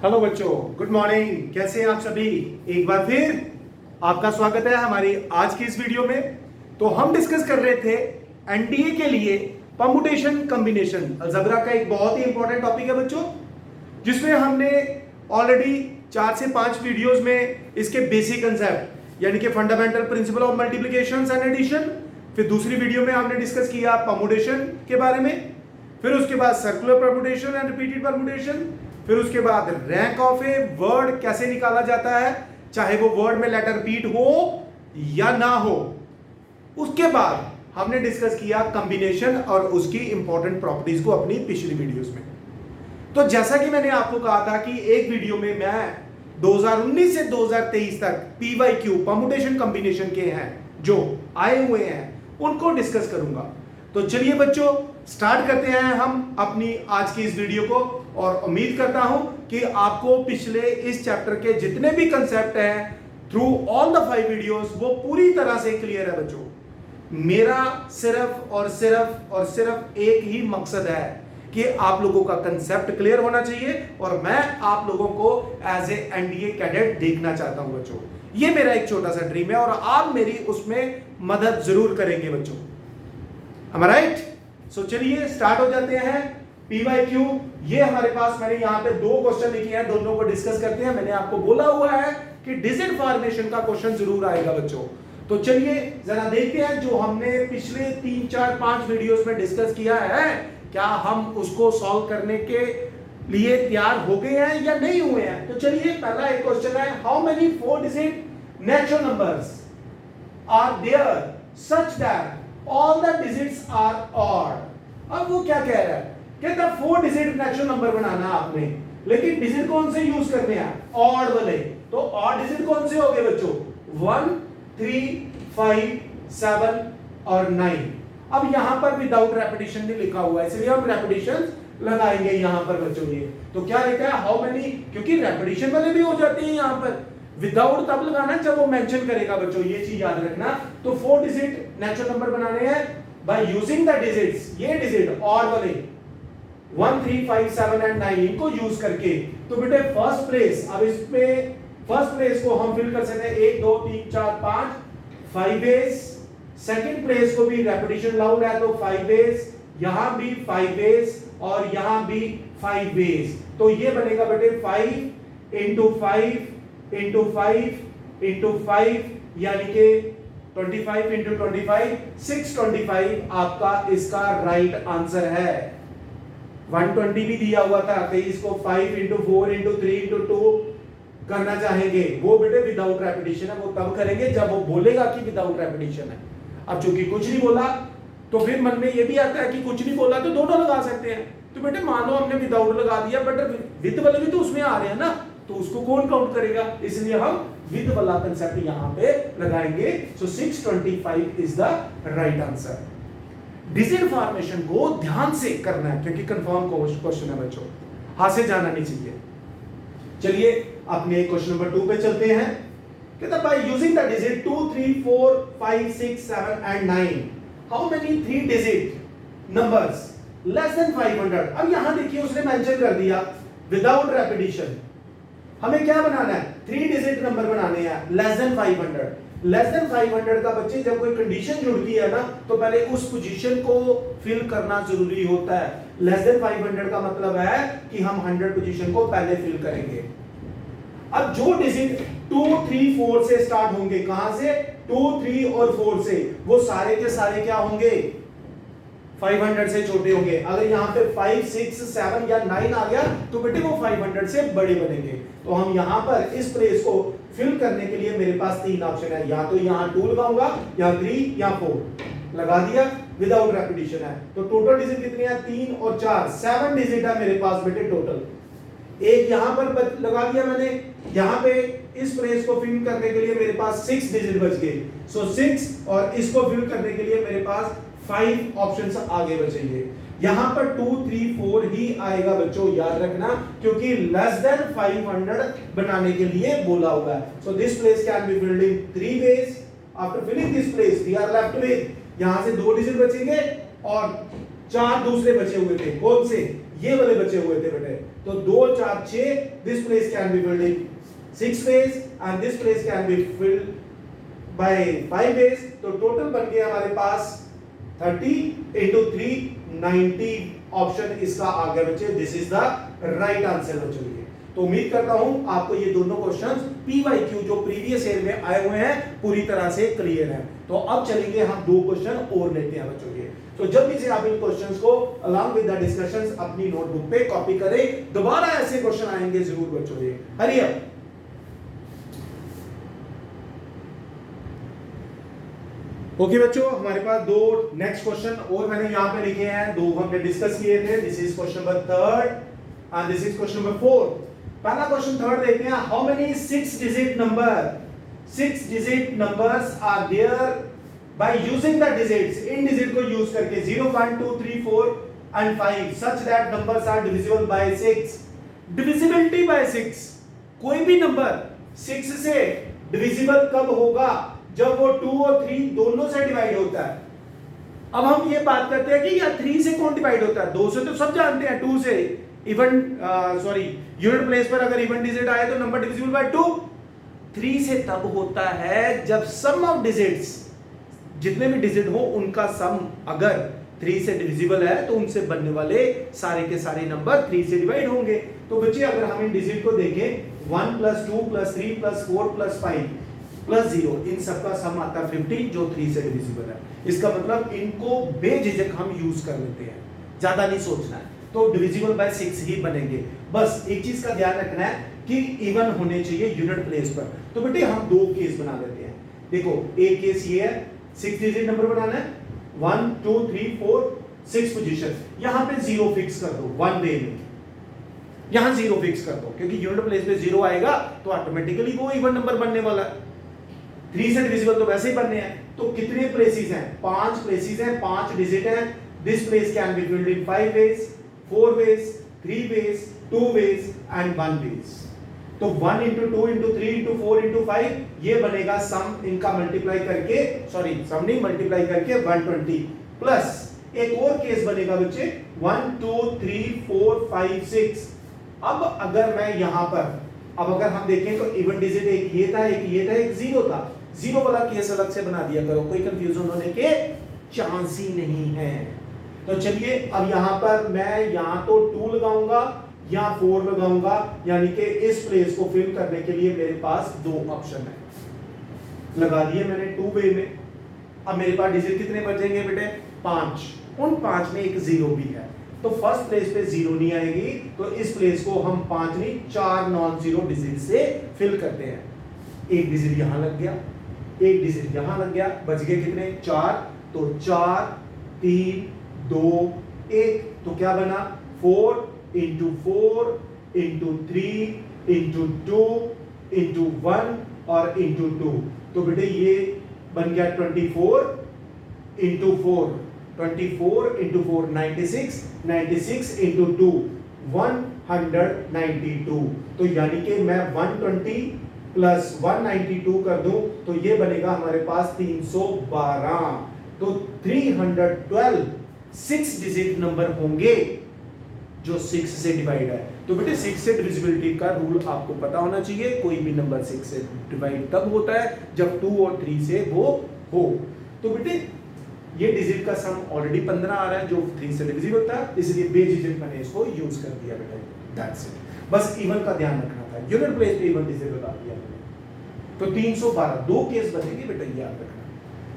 Hello बच्चों, good morning. कैसे हैं आप सभी? एक बार फिर आपका स्वागत है हमारी आज की इस वीडियो में। तो हम डिस्कस कर रहे थे एनडीए के लिए परम्यूटेशन कॉम्बिनेशन अलजेब्रा का एक बहुत ही इंपॉर्टेंट टॉपिक है बच्चों, जिसमें हमने ऑलरेडी 4 से 5 वीडियोस में इसके बेसिक कंसेप्ट यानी कि fundamental principle of multiplication and addition, फिर दूसरी वीडियो में हमने डिस्कस किया परम्यूटेशन के बारे में, फिर उसके बाद circular permutation and repeated permutation, फिर उसके बाद रैंक ऑफ ए वर्ड कैसे निकाला जाता है, चाहे वो वर्ड में लेटर रिपीट हो या ना हो। उसके बाद हमने डिस्कस किया कॉम्बिनेशन और उसकी इंपॉर्टेंट प्रॉपर्टीज को अपनी पिछली वीडियोस में। तो जैसा कि मैंने आपको कहा था कि एक वीडियो में मैं 2019 से 2023 तक पीवाईक्यू परम्यूटेशन कॉम्बिनेशन के हैं जो आए हुए हैं उनको डिस्कस करूंगा। तो चलिए बच्चों, स्टार्ट करते हैं हम अपनी आज की इस वीडियो को, और उम्मीद करता हूं कि आपको पिछले इस चैप्टर के जितने भी कंसेप्ट हैं थ्रू ऑल द 5 वीडियोस वो पूरी तरह से क्लियर है बच्चों। मेरा सिर्फ एक ही मकसद है कि आप लोगों का कंसेप्ट क्लियर होना चाहिए और मैं आप लोगों को एज ए एनडीए कैडेट देखना चाहता हूं बच्चों। ये मेरा एक छोटा सा ड्रीम है और आप मेरी उसमें मदद जरूर करेंगे बच्चों। Am I right? सो चलिए स्टार्ट हो जाते हैं। पीवाईक्यू, ये हमारे पास मैंने यहाँ पे 2 क्वेश्चन लिखे हैं, दोनों को डिस्कस करते हैं। मैंने आपको बोला हुआ है कि डिजिट फॉर्मेशन का क्वेश्चन जरूर आएगा बच्चों। तो चलिए जरा देखते हैं जो हमने पिछले 3, 4, 5 वीडियोस में डिस्कस किया है, क्या हम उसको सॉल्व करने के लिए तैयार हो गए हैं या नहीं हुए हैं। तो चलिए पहला एक क्वेश्चन है, how many 4 digit natural numbers are there such that all the digits are odd। अब वो क्या कह रहा है, कहता 4 डिजिट नेचुरल नंबर बनाना आपने, लेकिन डिजिट कौन से यूज करने हैं, ऑड वाले। तो ऑड डिजिट कौन से हो गए बच्चों, 1, 3, 5, 7 और 9। अब यहां पर विदाउट रेपिटेशन नहीं लिखा हुआ है, इसलिए हम रेपिटेशन लगाएंगे यहां पर बच्चों। ये तो क्या लिखा है, हाउ मेनी, क्योंकि रेपिटेशन वाले भी हो जाते हैं यहां पर। विदाउट तब लगाना जब वो मेंशन करेगा बच्चों, ये चीज याद रखना। तो 4 डिजिट नेचुरल नंबर बनाने हैं बाय यूजिंग द डिजिट्स, ये डिजिट ऑड वाले 1, 3, 5, 7 एंड 9 इनको यूज करके। तो बेटे फर्स्ट प्लेस, अब इसमें फर्स्ट प्लेस को हम फिल कर सकते हैं 1, 2, 3, 4, 5 वेज। सेकंड प्लेस को भी रेपिटेशन लाउड है तो 5 वेज, यहां भी 5 वेज और यहां भी 5 वेज। तो ये बनेगा बेटे 5 इंटू 5 इंटू 5 इंटू 5 यानी कि 25 इंटू 25 625 आपका इसका राइट आंसर है। 120 भी दिया हुआ था, तो इसको 5 इंटू 4 इंटू 3 इंटू 2 करना चाहेंगे, वो बेटे विदाउट रेपिटेशन है, वो तब करेंगे जब वो बोलेगा कि विदाउट रेपिटेशन है। अब चूंकि कुछ नहीं बोला तो फिर मन में ये भी आता है कि कुछ नहीं बोला तो दोनों लगा सकते हैं। तो बेटे मान लो हमने विदाउट लगा दिया, बट विद वाले भी तो उसमें आ रहे हैं ना, तो उसको कौन काउंट करेगा, इसलिए हम विद वाला कंसेप्ट यहां पे लगाएंगे। सो 625 is the right answer. Digit formation को ध्यान से करना है क्योंकि कंफर्म क्वेश्चन है बच्चों, हाथ से जाना नहीं चाहिए। चलिए अपने क्वेश्चन नंबर 2 पे चलते हैं। कहता bye using the digit 2, 3, 4, 5, 6, 7 and 9 how many 3 digit numbers less than 500। अब यहां देखिए उसने मेंशन कर दिया विदाउट रेपिटेशन। हमें क्या बनाना है, 3 डिजिट नंबर बनाने हैं लेस देन 500। लेस देन 500 का बच्चे जब कोई कंडीशन जुड़ती है ना तो पहले उस पोजीशन को फिल करना जरूरी होता है। लेस देन 500 का मतलब है कि हम 100 पोजीशन को पहले फिल करेंगे। अब जो डिजिट 2, 3, 4 से स्टार्ट होंगे, कहां से, 2, 3 और 4 से, वो सारे के सारे क्या होंगे, 500 से छोटे होंगे। अगर यहां पे 5, 6, 7 या 9 आ गया तो बेटे वो 500 से बड़े बनेंगे। तो हम यहां पर इस प्लेस को फिल करने के लिए मेरे पास 3 ऑप्शन है, या तो यहां 2 लगाऊंगा या 3 या 4 लगा दिया, विदाउट रेपिटेशन है। तो टोटल डिजिट कितने हैं, 3 और 4 7 डिजिट है मेरे पास बेटे टोटल। एक यहां पर लगा दिया मैंने, यहां पे इस प्लेस को फिल करने के लिए मेरे पास 6 डिजिट बच गए। सो 6 और इसको फिल करने के लिए मेरे पास 5 ऑप्शंस आगे बचेंगे। यहां पर 2, 3, 4 ही आएगा बच्चों, याद रखना, क्योंकि लेस देन 500 बनाने के लिए बोला हुआ है। So this place can be filled in 3 ways. After filling this place we are left with, यहां से 2 डिजिट बचेंगे और चार दूसरे बचे हुए थे, कौन से? ये वाले बचे हुए थे बेटे। तो 2 4 6, this place can be filled in 6 ways and this place can be filled by 5 ways। तो टोटल बन गया हमारे पास 30 into 3 90 ऑप्शन इसका आ गया बच्चे। This is the right answer बच्चों। तो उम्मीद करता हूं आपको ये दोनों क्वेश्चंस पीवाईक्यू जो प्रीवियस ईयर में आए हुए हैं पूरी तरह से क्लियर है। तो अब चलेंगे हम 2 क्वेश्चन और लेते हैं बच्चों के। तो जल्दी से आप इन क्वेश्चंस को अलॉन्ग विद द डिस्कशंस अपनी नोटबुक पे कॉपी करें। दोबारा ऐसे क्वेश्चन आएंगे जरूर बच्चों के। Hurry up. ओके बच्चों, हमारे पास 2 नेक्स्ट क्वेश्चन और मैंने यहां पे लिखे हैं, 2 हमने डिस्कस किए थे। This is question number 3 and this is question number 4। पहला क्वेश्चन 3 देखते हैं। How many 6 digit numbers are there by using the digits, इन डिजिट को यूज करके 0 1 2 3 4 and 5 such that numbers are divisible by 6। Divisibility by 6, कोई भी number 6 से divisible कब होगा? जब वो 2 और 3 दोनों से डिवाइड होता है। अब हम ये बात करते हैं कि यार 3 से कौन डिवाइड होता है? 2 से तो सब जानते हैं, 2 से इवन यूनिट प्लेस पर अगर इवन डिजिट आए तो नंबर डिविजिबल बाय 2। 3 से तब होता है जब सम ऑफ डिजिट्स, जितने भी डिजिट हो उनका सम अगर 3 से डिविजिबल है तो उनसे बनने वाले सारे के सारे नंबर 3 से डिवाइड होंगे। तो बच्चे अगर हम इन डिजिट को देखें 1 + 2 + 3 + 4 + 5 + 0, इन सबका सम आता है 15 जो 3 से डिविजिबल है। इसका मतलब इनको बेझिझक हम यूज कर लेते हैं, ज्यादा नहीं सोचना है। तो डिविजिबल बाय 6 ही बनेंगे। बस एक चीज का ध्यान रखना है कि इवन होने चाहिए यूनिट प्लेस पर। तो बेटे हम 2 केस बना लेते हैं। देखो एक केस ये है, 6 डिजिट नंबर बनाना है, 1 2 3 4 6 पोजीशन। यहां पे 0 फिक्स कर दो, 1 वे में यहां 0 फिक्स कर दो, क्योंकि यूनिट प्लेस पे 0 आएगा तो ऑटोमेटिकली वो इवन नंबर बनने वाला है। 3 से डिविजिबल तो वैसे ही बनने हैं। तो कितने प्लेसेस हैं? 5 प्लेसेस हैं, 5 डिजिट हैं। This place can be filled in 5 ways, 4 ways, 3 ways, 2 ways and 1 ways। तो 1 × 2 × 3 × 4 × 5 ये बनेगा सम, इनका मल्टीप्लाई करके, सॉरी सम नहीं, मल्टीप्लाई करके 120 प्लस एक और केस बनेगा बच्चे 1 2 3 4 5 6। अब अगर मैं यहां पर, अब अगर हम देखें तो इवन डिजिट एक ये था, एक ये था, एक 0 था। 0 वाला केस अलग से बना दिया करो, कोई कंफ्यूजन होने के चांस ही नहीं है। तो चलिए अब यहां पर मैं यहां तो 2 लगाऊंगा या 4 लगाऊंगा, यानी कि इस प्लेस को फिल करने के लिए मेरे पास 2 ऑप्शन है। लगा दिए मैंने 2 वे में। अब मेरे पास डिजिट कितने बचेंगे बेटे? 5। उन 5 में एक 0 भी है, तो फर्स्ट प्लेस पे 0 नहीं आएगी, तो इस प्लेस को हम 5 नहीं 4 नॉन जीरो डिजिट से फिल करते हैं। एक डिजिट यहां लग गया, एक डिजिट यहां लग गया, बच गए कितने? 4। तो 4 3 2 1, तो क्या बना? 4 × 4 × 3 × 2 × 1 और × 2। तो बेटे ये बन गया 24 × 4, 24 × 4 96, 96 × 2 192। तो यानी कि मैं 120 + 192 कर दूं तो ये बनेगा हमारे पास 312। तो 312 6 डिजिट नंबर होंगे जो 6 से डिवाइड है। तो बेटे 6 से डिविजिबिलिटी का रूल आपको पता होना चाहिए। कोई भी नंबर 6 से डिवाइड तब होता है जब 2 और 3 से वो हो। तो बेटे ये डिजिट का सम ऑलरेडी 15 आ रहा है जो 3 से डिविजिबल था, इसलिए बेझिझक मैंने इसको यूज कर दिया बेटा। That's it. बस इवन का ध्यान रखना था, यूनिट प्लेस पे इवन डिजिट बता दिया मैंने। तो 312 2 केस बनेंगे बेटा, याद रखना।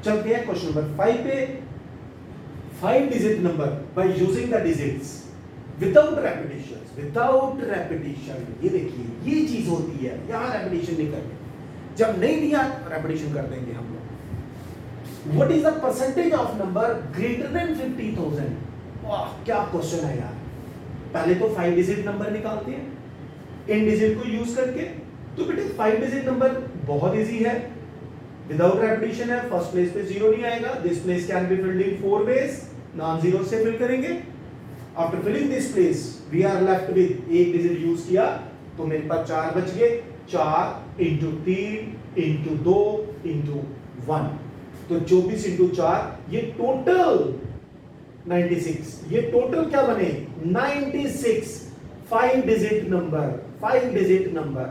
चलते हैं क्वेश्चन नंबर 5 पे। 5 digit number by using the digits without repetition. Without repetition, ये देखिए ये चीज होती है, यहां रेपिटेशन नहीं करनी। जब नहीं दिया रेपिटेशन कर देंगे हम लोग। What is the percentage of number greater than 50,000? वाह क्या क्वेश्चन है यार। पहले तो 5 डिजिट नंबर निकालते हैं इन डिजिट को यूज करके। तो बेटे 5 डिजिट नंबर बहुत इजी है, विदाउट रेपिटेशन है, फर्स्ट प्लेस पे 0 नहीं आएगा। This place can be filled in 4 ways, non zero से फिल करेंगे। After filling this place we are left with एक डिजिट यूज किया तो मेरे पास 4 बच गए। 4 × 3 × 2 × 1, तो 24 × 4 ये टोटल 96, ये टोटल क्या बने 96 5 डिजिट नंबर।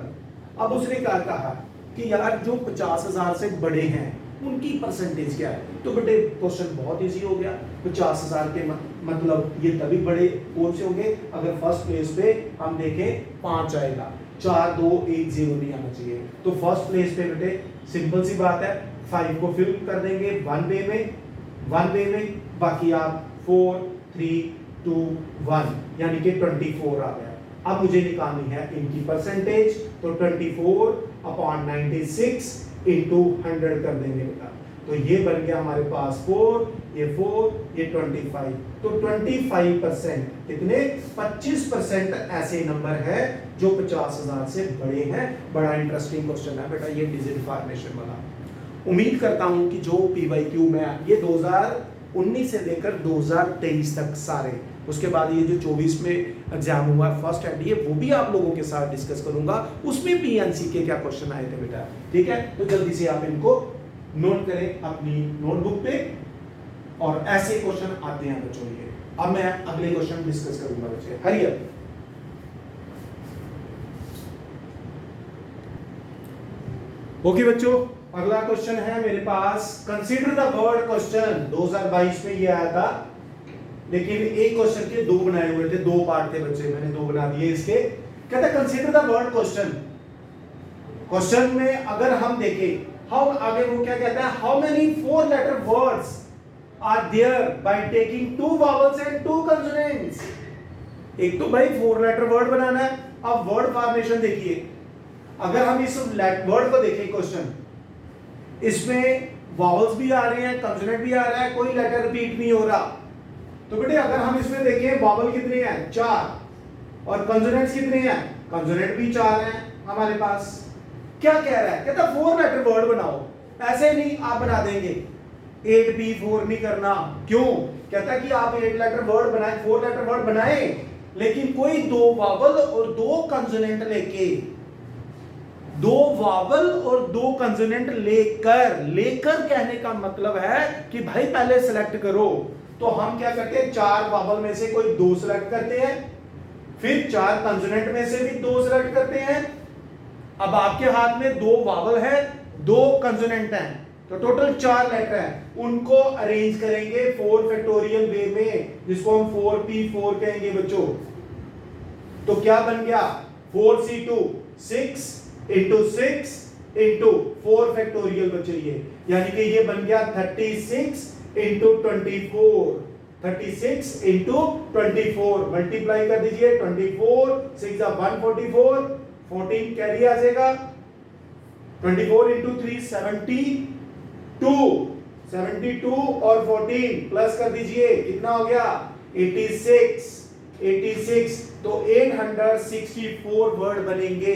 अब उसने क्या कहा कि यार जो 50,000 से बड़े हैं उनकी परसेंटेज क्या है। तो बेटे क्वेश्चन बहुत इजी हो गया। 50,000 के मतलब ये तभी बड़े कौन से होंगे अगर फर्स्ट प्लेस पे हम देखें 5 आएगा, 4 2 1 0 नहीं आना चाहिए। तो फर्स्ट प्लेस पे बेटे सिंपल सी बात है 5 को फिल कर देंगे वन वे में, बाकी आप 4 3 2 1 यानी कि 24 आ गया। अब मुझे निकालनी है इनकी परसेंटेज, तो 24/96 इंटू 100 कर देंगे बेटा। तो ये बन गया हमारे पास 4, ये 4, ये 25। तो 25% कितने 25% ऐसे नंबर है जो 50,000 से बड़े हैं। बड़ा इंटरेस्टिंग क्वेश्चन है बेटा ये डिजिट फॉर्मेशन वाला। उम्मीद करता हूं कि जो पीवाईक्यू में ये 2019 से लेकर 2023 तक सारे, उसके बाद ये जो 24 में एग्जाम हुआ फर्स्ट एंड वो भी आप लोगों के साथ डिस्कस करूंगा, उसमें पीएनसी के क्या क्वेश्चन आए थे बेटा। ठीक है, तो जल्दी से आप इनको नोट करें अपनी नोटबुक पे, और ऐसे क्वेश्चन आते हैं बच्चों ये। अब मैं अगले क्वेश्चन डिस्कस करूंगा बच्चे, हरी अप। ओके बच्चों, अगला क्वेश्चन है मेरे पास, कंसीडर द वर्ड क्वेश्चन। 2022 में ये आया था, लेकिन एक क्वेश्चन के दो बनाए हुए थे, दो पार्ट थे बच्चे, मैंने दो बना दिए इसके। कहता है consider the word question. Question में अगर हम देखें हाउ, आगे वो क्या कहता है, how many 4 letter words are there by taking 2 vowels and 2 consonants. एक तो भाई 4 लेटर वर्ड बनाना है। अब वर्ड फॉर्मेशन देखिए, अगर हम इस वर्ड को देखें क्वेश्चन, इसमें वॉवल्स भी आ रहे हैं, कंसोनेंट भी आ रहा है, कोई लेटर रिपीट नहीं हो रहा। तो बेटे अगर हम इसमें देखें वॉवल कितने हैं 4, और कंसोनेंट्स कितने हैं, कंसोनेंट भी 4 हैं हमारे पास। क्या कह रहा है, कहता 4 लेटर वर्ड बनाओ। ऐसे नहीं आप बना देंगे 8P4 नहीं करना। क्यों, कहता कि आप 8 लेटर वर्ड बनाए, 4 लेटर वर्ड बनाए, लेकिन कोई 2 वॉवल और 2 कंसोनेंट लेके, 2 वॉवल और 2 कंसोनेंट लेकर कहने का मतलब है कि भाई पहले सिलेक्ट करो। तो हम क्या करते हैं, 4 वॉवल में से कोई 2 सिलेक्ट करते हैं, फिर 4 कंसोनेंट में से भी 2 सिलेक्ट करते हैं। अब आपके हाथ में 2 वॉवल है, 2 कंसोनेंट हैं, तो टोटल 4 लेटर हैं, उनको अरेंज करेंगे 4 फैक्टोरियल वे में, जिसको हम 4P4 कहेंगे बच्चों। तो क्या बन गया 4C2 6 इंटू 6 इंटू 4 फैक्टोरियल बच्चे ये, यानी कि ये बन गया 36 इंटू 24, 36 इंटू 24 मल्टीप्लाई कर दीजिए, 24 6 144, 14 कैरी आ जाएगा, 24 इंटू 3 72 और 14 प्लस कर दीजिए, कितना हो गया 86। तो 864 वर्ड बनेंगे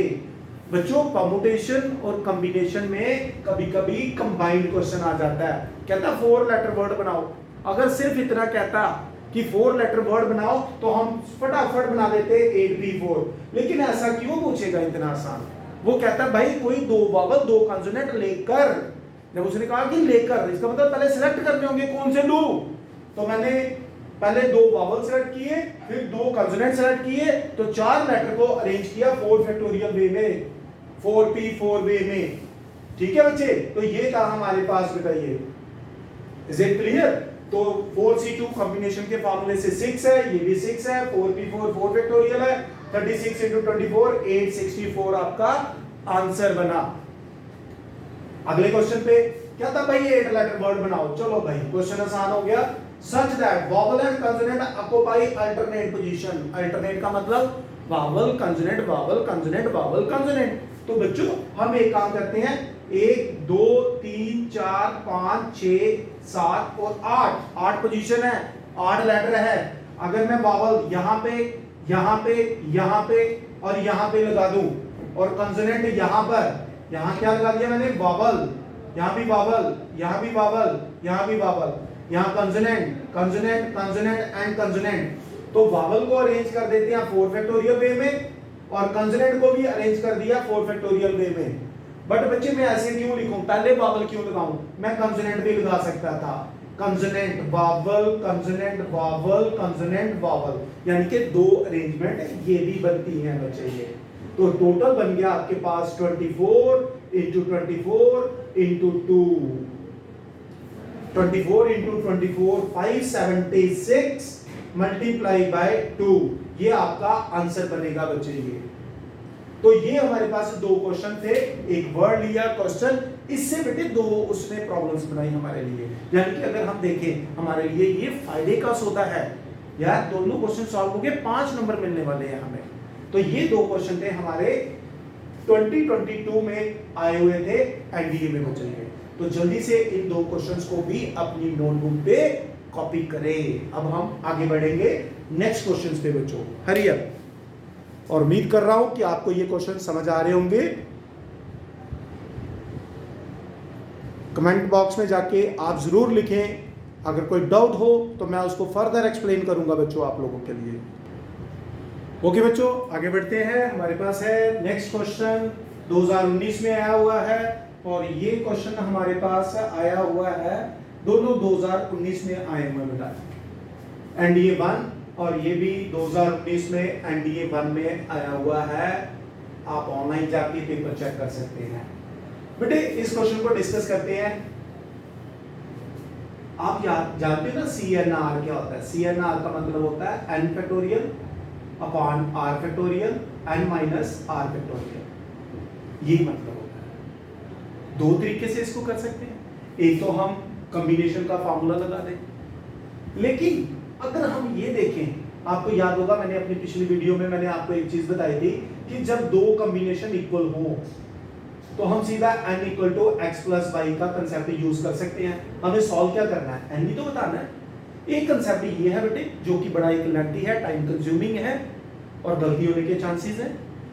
बच्चों। परमुटेशन और कॉम्बिनेशन में कभी कभी कंबाइंड क्वेश्चन आ जाता है, कहता 4 लेटर वर्ड बनाओ। अगर सिर्फ इतना कहता कि 4 लेटर वर्ड बनाओ तो हम फटाफट बना देते 8P4, लेकिन ऐसा क्यों पूछेगा इतना आसान। वो कहता भाई कोई 2 वॉवल 2 कंसोनेंट लेकर, जब उसने कहा कि लेकर, इसका मतलब पहले सिलेक्ट करने होंगे कौन से लूं। तो मैंने पहले 2 वॉवल सेलेक्ट किए, फिर 2 कंसोनेंट सेलेक्ट किए, तो 4 लेटर को अरेंज किया 4 फैक्टोरियल वे में, 4P4 वे में। ठीक है बच्चे, तो ये कहा हमारे पास बताइए, इज इट क्लियर। तो 4C2 कॉम्बिनेशन के फार्मूले से 6 है, ये भी 6 है, 4P4 4 फैक्टोरियल है, 36 इंटू 24 864 आपका आंसर बना। अगले क्वेश्चन पे क्या था भाई, 8 लेटर वर्ड बनाओ। चलो भाई क्वेश्चन आसान हो गया। Such that vowel and consonant occupy alternate position. Alternate का मतलब vowel consonant vowel consonant vowel consonant. तो बच्चों हम एक काम करते हैं, 1 2 3 4 5 6 7 और 8 पोजीशन है, 8 लेटर है। अगर मैं वॉवल यहाँ पे यहाँ पे यहाँ पे और यहाँ पे लगा दूं, और कंसोनेंट यहाँ पर, यहाँ क्या लगा दिया मैंने वॉवल, यहाँ भी वॉवल, यहाँ भी वॉवल, यहाँ भी वॉवल, यहाँ consonant consonant consonant and consonant. तो वॉवल को अरेंज कर देते हैं 4 फैक्टोरियल वे में, और कंसोनेंट को भी अरेंज कर दिया 4 फैक्टोरियल वे में। बट बच्चे मैं ऐसे क्यों लिखूं, पहले वॉवल क्यों लगाऊं, मैं कंसोनेंट भी लगा सकता था। Consonant vowel, consonant vowel, consonant vowel, यानी कि दो अरेंजमेंट ये भी बनती हैं बच्चे ये। तो टोटल बन गया आपके पास 24 into 24 into 2, 24 into 24 576 multiply by 2, ये आपका आंसर बनेगा बच्चे ये। तो ये हमारे पास दो क्वेश्चन थे, एक वर्ड लिया क्वेश्चन, इससे बेटे दो उसने प्रॉब्लम्स बनाई हमारे लिए। यानी कि अगर हम देखें हमारे लिए ये फायदे का सौदा है यार, दोनों क्वेश्चन सॉल्व हो गए, 5 नंबर मिलने वाले हैं हमें। तो ये दो क्वेश्चन थे हमारे 2022 में आए हुए थे एनडीए में बच्चे। तो जल्दी से इन दो क्वेश्चंस को भी अपनी नोटबुक पे कॉपी करें। अब हम आगे बढ़ेंगे नेक्स्ट क्वेश्चंस पे बच्चों, हरी अप। और उम्मीद कर रहा हूं कि आपको ये क्वेश्चन समझ आ रहे होंगे। कमेंट बॉक्स में जाके आप जरूर लिखें, अगर कोई डाउट हो तो मैं उसको फर्दर एक्सप्लेन करूंगा बच्चों आप लोगों के लिए। ओके बच्चों, आगे बढ़ते हैं। हमारे पास है नेक्स्ट क्वेश्चन 2019 में आया हुआ है, और ये क्वेश्चन हमारे पास आया हुआ है, दोनों 2019 में आए हुए बेटा, एनडीए 1 और ये भी 2019 में एनडीए 1 में आया हुआ है। आप ऑनलाइन जाके पेपर चेक कर सकते हैं बेटे। इस क्वेश्चन को डिस्कस करते हैं। आप जानते हो ना CNR क्या होता है? CNR का मतलब होता है n factorial upon r factorial n minus r factorial, ये मतलब होता है। दो तरीके से इसको कर सकते हैं, एक तो हम कॉम्बिनेशन का फार्मूला लगा दें, लेकिन अगर हम ये देखें, आपको याद होगा मैंने अपनी पिछली वीडियो में मैंने आपको एक चीज बताई थी कि जब दो कॉम्बिनेशन इक्वल हो तो हम सीधा n equal to x plus y का कंसेप्ट यूज कर सकते हैं। हमें सॉल्व क्या करना है, n ही तो बताना है। एक कंसेप्ट ये है बेटे जो कि बड़ा एक लेंथी है, टाइम कंज्यूमिंग है और गलती होने के चांसेस हैं।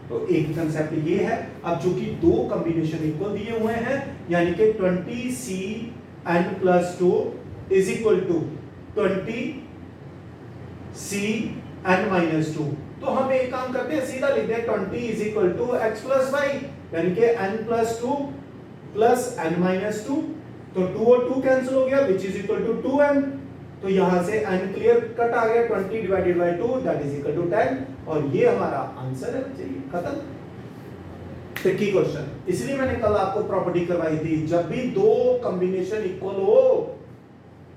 तो एक कंसेप्ट ये है। अब जो कि दो कॉम्बिनेशन इक्वल दिए हुए हैं, यानी कि 20cn plus 2 is equal to 20cn minus 2। तो हम एक काम करते हैं, सीधा लिखते हैं 20 is equal to x plus y, यानी कि n plus 2 plus n minus 2। तो 2 और 2 कैंसिल हो गया, which is equal to 2n। तो यहां से n क्लियर कट आ गया, 20 divided by 2 that is equal to 10, और ये हमारा आंसर है। चलिए खत्म। ट्रिकी क्वेश्चन, इसलिए मैंने कल आपको प्रॉपर्टी करवाई थी, जब भी दो कॉम्बिनेशन इक्वल हो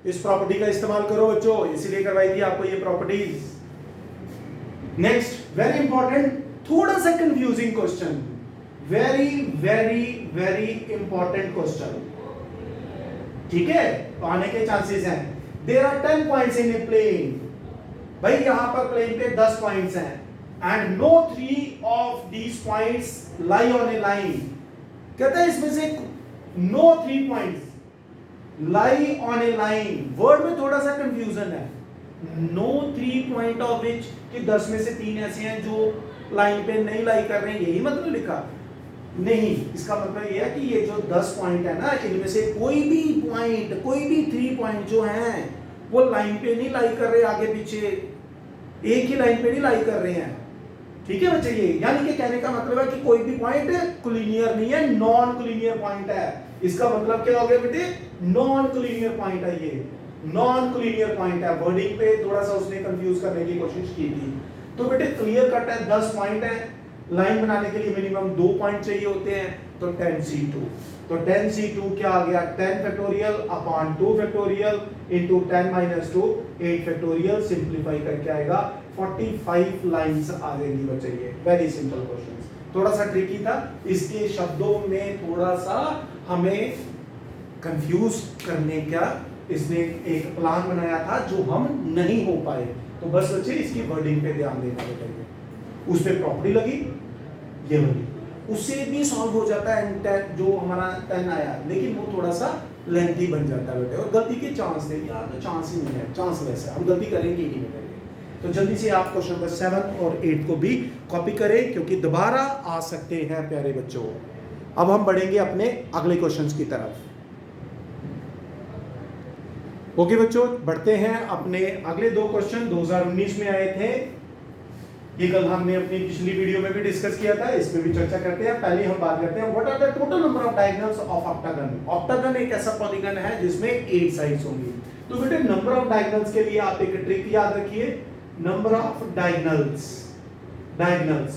इस प्रॉपर्टी का इस्तेमाल करो बच्चों, इसलिए करवाई थी आपको ये प्रॉपर्टीज। नेक्स्ट वेरी इंपॉर्टेंट, थोड़ा सा confusing question, very very very important question, ठीक है? तो आने के चांसेस हैं। There are 10 points in a plane. भाई यहां पर प्लेन पे 10 पॉइंट्स हैं, and no 3 of these points lie on a line. कहता है इसमें से no 3 points lie on a line. Word में थोड़ा सा कंफ्यूजन है। नो 3 पॉइंट ऑफ विच, कि 10 में से 3 ऐसे हैं जो लाइन पे नहीं लाई कर रहे हैं, यही मतलब लिखा नहीं। इसका मतलब यह है कि ये जो 10 पॉइंट है ना, इनमें से कोई भी पॉइंट, कोई भी 3 पॉइंट जो हैं वो लाइन पे नहीं लाई कर रहे, आगे पीछे एक ही लाइन पे नहीं लाई कर रहे हैं। ठीक है बच्चे, ये यानी कि कहने का मतलब है कि कोई भी पॉइंट कोलिनियर नहीं है, नॉन कोलिनियर पॉइंट है। इसका मतलब क्या हो गया बेटे, नॉन कोलिनियर पॉइंट है, ये नॉन कोलिनियर पॉइंट है। वर्डिंग पे थोड़ा सा उसने कंफ्यूज करने की कोशिश की थी। तो बेटे क्लियर कट है, 10 पॉइंट है, लाइन बनाने के लिए मिनिमम 2 पॉइंट चाहिए होते हैं, तो 10c2। तो 10c2 क्या आ गया, 10 factorial upon 2 factorial into 10 minus 2 8 factorial, simplify करके आएगा 45 लाइंस आ जाएंगी बच्चे। ये वेरी सिंपल क्वेश्चन, थोड़ा सा ट्रिकी था, इसके शब्दों में थोड़ा सा हमें कंफ्यूज करने का इसने एक प्लान बनाया था जो हम नहीं हो पाए। तो बस बच्चे इसकी वर्डिंग पे ध्यान देना बेटा, उस पे प्रॉपर्टी लगी, ये बनी, उससे भी सॉल्व हो जाता है जो हमारा 10 आया, लेकिन वो थोड़ा सा लेंथी बन जाता है बेटे, और गलती के चांस थे यार, तो चांस ही नहीं है, चांसलेस है, हम गलती करेंगे ही नहीं बेटे। तो जल्दी से आप क्वेश्चन नंबर 7 और 8 को भी कॉपी करें, क्योंकि दोबारा आ सकते हैं प्यारे बच्चों। अब हम बढ़ेंगे अपने अगले क्वेश्चंस की तरफ। ओके बच्चों, बढ़ते हैं अपने अगले दो क्वेश्चन 2019 में आए थे। ये कल हमने अपनी पिछली वीडियो में भी डिस्कस किया था, इसमें भी चर्चा करते हैं। पहले हम बात करते हैं what are the total number of diagonals of octagon. Octagon एक ऐसा पॉलीगन है जिसमें 8 साइड्स होंगी। तो बेटे नंबर ऑफ डायगोनल्स के लिए आप एक ट्रिक याद रखिए, नंबर ऑफ डायगोनल्स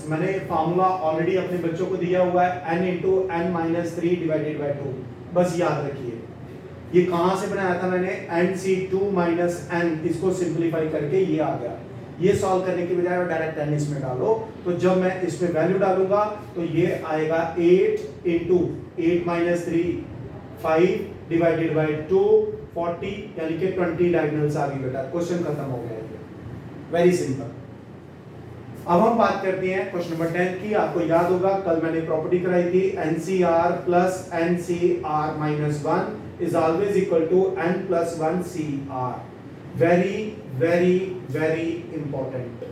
मैंने फार्मूला ऑलरेडी अपने बच्चों को दिया हुआ है, n into n minus 3 divided by 2, बस याद रखिए। ये कहां से बनाया था मैंने, nc2 माइनस n, इसको सिंप्लीफाई करके ये आ गया। ये सॉल्व करने की बजाय डायरेक्ट n इसमें डालो, तो जब मैं इसमें वैल्यू डालूंगा तो ये आएगा 8 इंटू 8 माइनस 3 5 डिवाइडेड बाय 2 40, यानी कि 20 डायगोनल्स आ गई बेटा। क्वेश्चन खत्म हो गया ये, वेरी सिंपल। अब हम बात करते हैं क्वेश्चन नंबर 10 की। आपको याद होगा कल मैंने प्रॉपर्टी कराई थी, NCR plus NCR minus 1 is always equal to n plus 1 CR। Very very very important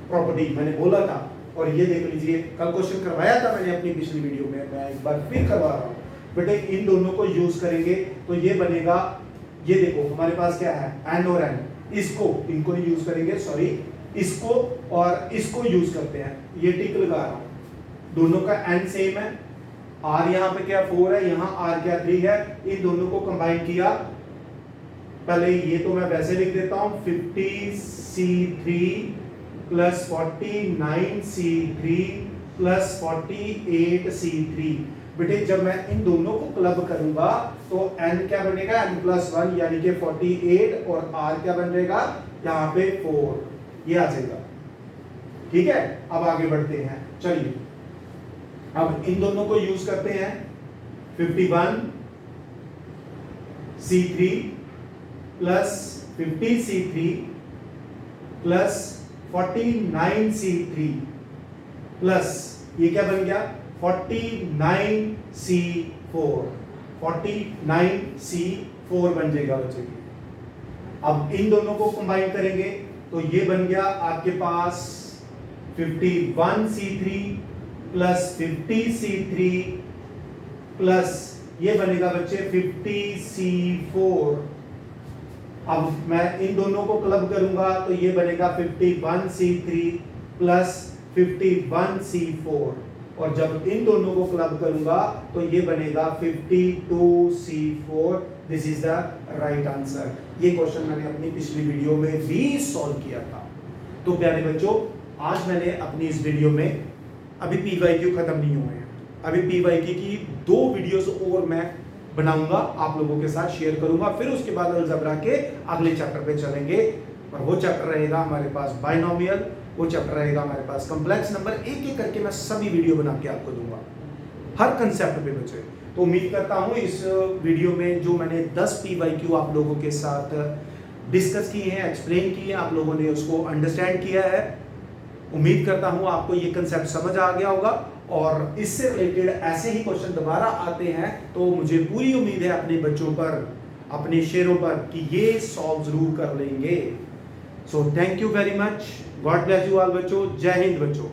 property मैंने बोला था, और ये देख लीजिए कल क्वेश्चन करवाया था मैंने अपनी पिछली वीडियो में, मैं एक बार फिर करवा रहा हूँ बेटे। इन दोनों को यूज करेंगे तो ये बनेगा, ये देखो हमारे पास क्या है n और n, इनको नहीं यूज करेंगे, सॉरी, इसको और इसको यूज करते हैं। ये टिक लगा रहा हूं, दोनों का n सेम है, r यहाँ पे क्या 4 है, यहाँ r क्या 3 है, इन दोनों को कंबाइन किया। पहले ये तो मैं वैसे लिख देता हूं, 50c3 plus 49c3 plus 48c3। बेटे जब मैं इन दोनों को क्लब करूंगा तो n क्या बनेगा, n प्लस 1 यानी कि 48, और r क्या बनेगा यहाँ पे 4, ये आ जाएगा। ठीक है, अब आगे बढ़ते हैं, चलिए अब इन दोनों को यूज करते हैं। 51c3 plus 50c3 plus 49c3 plus ये क्या बन गया 49c4 बन जाएगा बच्चे। अब इन दोनों को कंबाइन करेंगे तो ये बन गया आपके पास 51c3 प्लस 50c3 प्लस ये बनेगा बच्चे 50c4। अब मैं इन दोनों को क्लब करूंगा तो ये बनेगा 51c3 प्लस 51c4, और जब इन दोनों को क्लब करूंगा तो ये बनेगा 52c4। This is the right answer. ये क्वेश्चन मैंने अपनी पिछली वीडियो में भी सॉल्व किया था। तो प्यारे बच्चों, आज मैंने अपनी इस वीडियो में, अभी पीवाईक्यू खत्म नहीं हुए हैं, अभी पीवाईक्यू की 2 वीडियोस और मैं बनाऊंगा, आप लोगों के साथ शेयर करूंगा, फिर उसके बाद अलजेब्रा के अगले चैप्टर पे चलेंगे, और वो चैप्टर रहेगा हमारे पास बाइनोमियल, वो चैप्टर रहेगा हमारे पास कॉम्प्लेक्स नंबर। एक एक करके मैं सभी वीडियो बना के आपको दूंगा हर कंसेप्ट पे बच्चे। तो उम्मीद करता हूं इस वीडियो में जो मैंने 10 पीवाईक्यू आप लोगों के साथ डिस्कस किए हैं, एक्सप्लेन किए हैं, आप लोगों ने उसको अंडरस्टैंड किया है। उम्मीद करता हूं आपको ये कंसेप्ट समझ आ गया होगा, और इससे रिलेटेड ऐसे ही क्वेश्चन दोबारा आते हैं तो मुझे पूरी उम्मीद है अपने बच्चों पर, अपने शेरों पर, कि ये सॉल्व जरूर कर लेंगे। So thank you very much, God bless you all बच्चों, जय हिंद बच्चों।